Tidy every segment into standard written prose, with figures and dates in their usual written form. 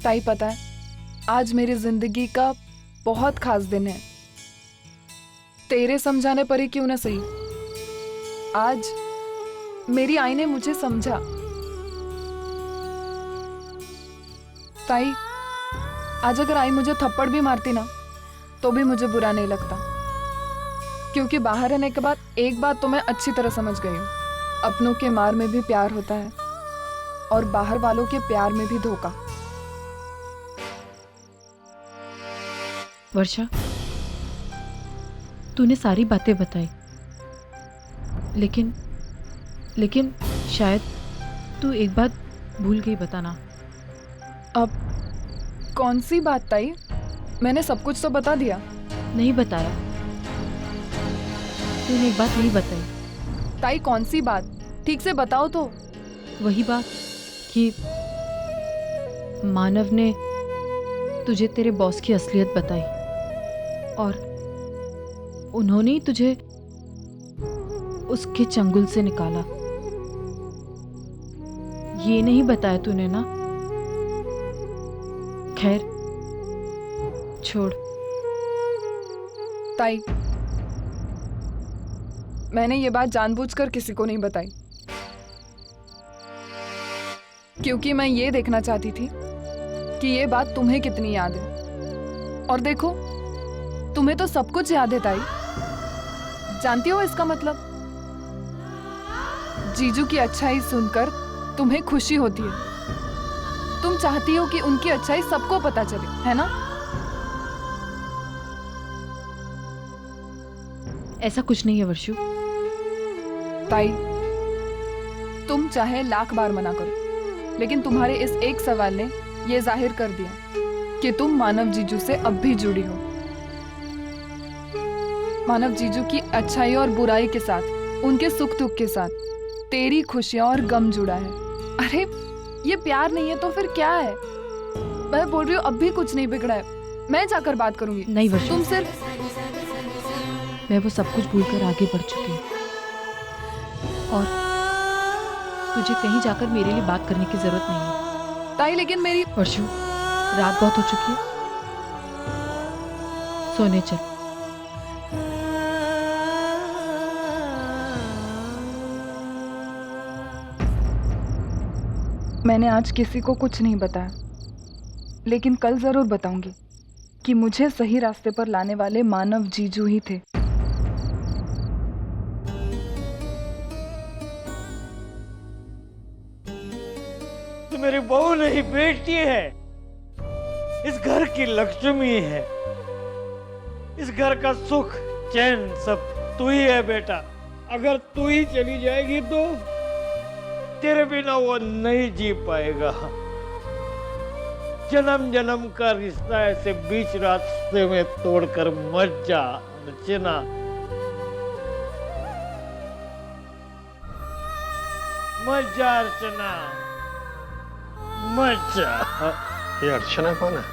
ताई पता है, आज मेरी जिंदगी का बहुत खास दिन है। तेरे समझाने पर ही क्यों ना सही, आज मेरी आई ने मुझे समझा। ताई, आज अगर आई मुझे थप्पड़ भी मारती ना तो भी मुझे बुरा नहीं लगता, क्योंकि बाहर रहने के बाद एक बात तो मैं अच्छी तरह समझ गई हूँ, अपनों के मार में भी प्यार होता है और बाहर वालों के प्यार में भी धोखा। वर्षा, तूने सारी बातें बताई, लेकिन शायद तू एक बात भूल गई बताना। अब कौन सी बात ताई? मैंने सब कुछ तो बता दिया। नहीं बताया, तूने एक बात नहीं बताई। ताई कौन सी बात? ठीक से बताओ तो। वही बात कि मानव ने तुझे तेरे बॉस की असलियत बताई और उन्होंने ही तुझे उसके चंगुल से निकाला। ये नहीं बताया तूने ना? खैर छोड़। ताई, मैंने ये बात जानबूझकर किसी को नहीं बताई, क्योंकि मैं ये देखना चाहती थी कि ये बात तुम्हें कितनी याद है। और देखो, तुम्हें तो सब कुछ याद है ताई। जानती हो इसका मतलब? जीजू की अच्छाई सुनकर तुम्हें खुशी होती है। तुम चाहती हो कि उनकी अच्छाई सबको पता चले, है ना? ऐसा कुछ नहीं है वर्षु। ताई, तुम चाहे लाख बार मना करो, लेकिन तुम्हारे इस एक सवाल ने यह जाहिर कर दिया कि तुम मानव जीजू से अब भी जुड़ी हो। मानव जीजू की अच्छाई और बुराई के साथ, उनके सुख दुख के साथ तेरी खुशियां और गम जुड़ा है। अरे ये प्यार नहीं है तो फिर क्या है? मैं बोल रही हूँ, अब भी कुछ नहीं बिगड़ा है। मैं जाकर बात करूंगी। नहीं वर्षा, तुम सिर्फ मैं वो सब कुछ भूलकर आगे बढ़ चुकी हूँ और तुझे कहीं जाकर मेरे लिए बात करने की जरूरत नहीं है। ताई, लेकिन मेरी वर्षु, रात बहुत हो चुकी है, सोने चल। मैंने आज किसी को कुछ नहीं बताया, लेकिन कल जरूर बताऊंगी कि मुझे सही रास्ते पर लाने वाले मानव जीजू ही थे। तो मेरी बहू नहीं, बेटी है। इस घर की लक्ष्मी है। इस घर का सुख चैन सब तू ही है बेटा। अगर तू ही चली जाएगी तो तेरे बिना वो नहीं जी पाएगा। जन्म जन्म का रिश्ता ऐसे बीच रास्ते में तोड़कर मत जा अर्चना। मत जा अर्चना, मत जा। ये अर्चना कौन है?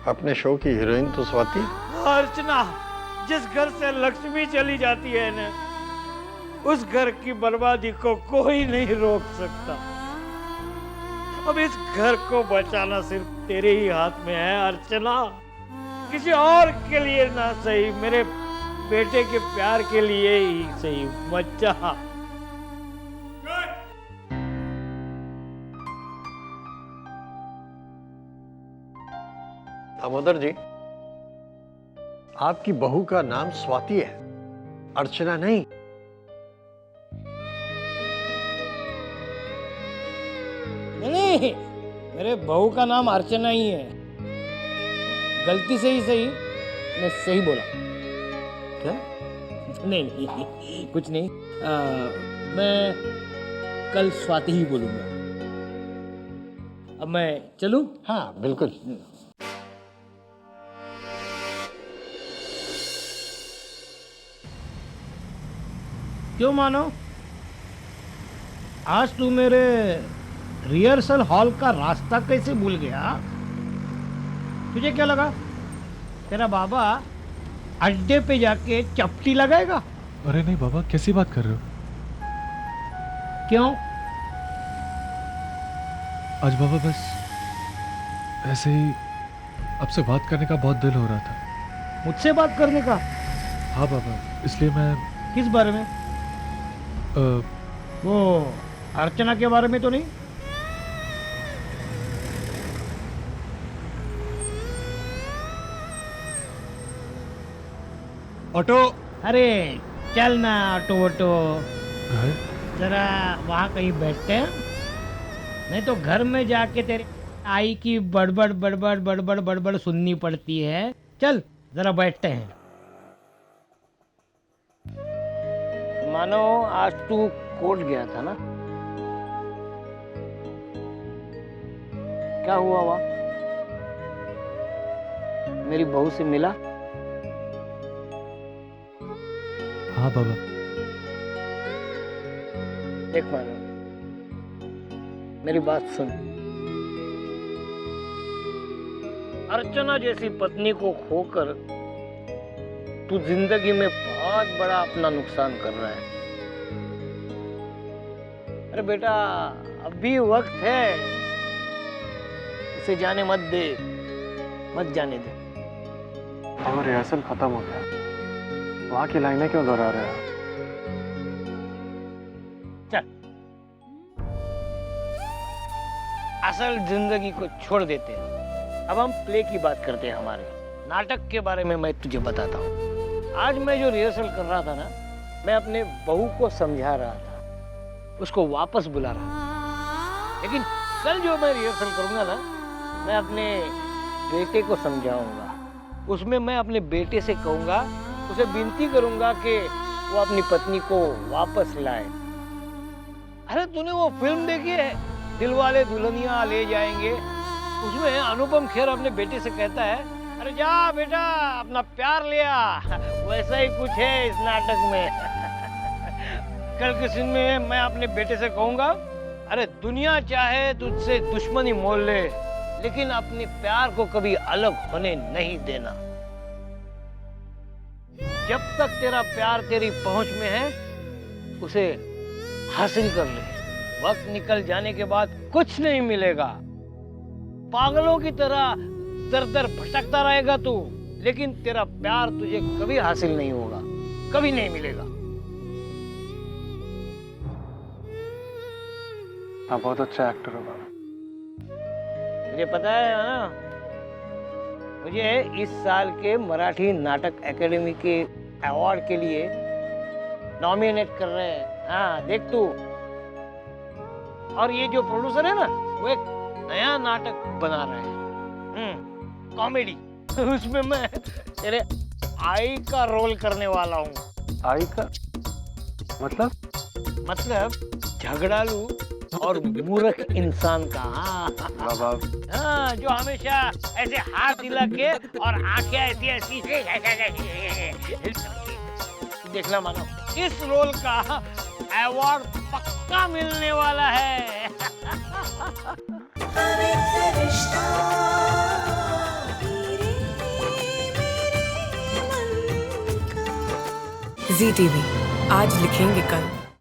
अपने शो की हीरोइन तो स्वाति। अर्चना, जिस घर से लक्ष्मी चली जाती है ना, उस घर की बर्बादी को कोई नहीं रोक सकता। अब इस घर को बचाना सिर्फ तेरे ही हाथ में है अर्चना। किसी और के लिए ना सही, मेरे बेटे के प्यार के लिए ही सही, मत जा। दामोदर जी, आपकी बहू का नाम स्वाति है, अर्चना नहीं। नहीं, मेरे बहू का नाम अर्चना ही है। गलती से ही सही, मैं सही बोला। क्या? नहीं नहीं, कुछ नहीं। मैं कल स्वाति ही बोलूंगा। अब मैं चलूं? हाँ बिल्कुल। क्यों मानो, आज तू मेरे रिहर्सल हॉल का रास्ता कैसे भूल गया? तुझे क्या लगा तेरा बाबा अड्डे पे जाके चपटी लगाएगा? अरे नहीं बाबा, कैसी बात कर रहे हो? क्यों? आज बाबा बस ऐसे ही आपसे बात करने का बहुत दिल हो रहा था। मुझसे बात करने का? हाँ बाबा, इसलिए मैं किस बारे में? वो अर्चना के बारे में तो नहीं? ऑटो। अरे चल ना ऑटो वोटो, घर? जरा वहाँ कहीं बैठते हैं, नहीं तो घर में जाके तेरे आई की बड़बड़ बड़बड़ बड़बड़ बड़बड़ सुननी पड़ती है। चल जरा बैठते हैं। मानो आज तू कोर्ट गया था ना, क्या हुआ वहाँ? मेरी बहू से मिला? हाँ बाबा। देख मानो, मेरी बात सुन। अर्चना जैसी पत्नी को खोकर तू जिंदगी में बहुत बड़ा अपना नुकसान कर रहा है। अरे बेटा, अभी वक्त है, उसे जाने मत दे, मत जाने दे। अब रिहर्सल खत्म हो गया, वहाँ की लाइनें क्यों दोहरा रहे हैं? चल असल जिंदगी को छोड़ देते हैं, अब हम प्ले की बात करते हैं। हमारे नाटक के बारे में मैं तुझे बताता हूँ। आज मैं जो रिहर्सल कर रहा था ना, मैं अपने बहू को समझा रहा था, उसको वापस बुला रहा था। लेकिन कल जो मैं रिहर्सल करूंगा ना, मैं अपने बेटे को समझाऊंगा। उसमें मैं अपने बेटे से कहूंगा, उसे विनती करूंगा कि वो अपनी पत्नी को वापस लाए। अरे तूने वो फिल्म देखी है, दिलवाले दुल्हनिया ले जाएंगे? उसमें अनुपम खेर अपने बेटे से कहता है, अरे जा बेटा अपना प्यार ले आ। वैसा ही कुछ है इस नाटक में। कल के सीन में मैं अपने बेटे से कहूंगा, अरे दुनिया चाहे तुझसे दुश्मनी मोल ले, लेकिन अपने प्यार को कभी अलग होने नहीं देना। जब तक तेरा प्यार तेरी पहुंच में है, उसे हासिल कर ले। वक्त निकल जाने के बाद कुछ नहीं मिलेगा। पागलों की तरह दर दर भटकता रहेगा तू, लेकिन तेरा प्यार तुझे कभी हासिल नहीं होगा, कभी नहीं मिलेगा। आप बहुत अच्छा एक्टर हो बाबा। मुझे पता है ना, मुझे इस साल के मराठी नाटक एकेडमी के अवार्ड के लिए नॉमिनेट कर रहे हैं। हाँ देख तू। और ये जो प्रोड्यूसर है ना, वो एक नया नाटक बना रहे हैं, कॉमेडी। उसमें मैं तेरे आई का रोल करने वाला हूँ। आई का मतलब? मतलब झगड़ालू और मूर्ख इंसान का। बाबा हाँ, जो हमेशा ऐसे हाथ हिला के और आंखें ऐसी ऐसी देखना मानो, इस रोल का अवार्ड पक्का मिलने वाला है। जी टीवी, आज लिखेंगे कल।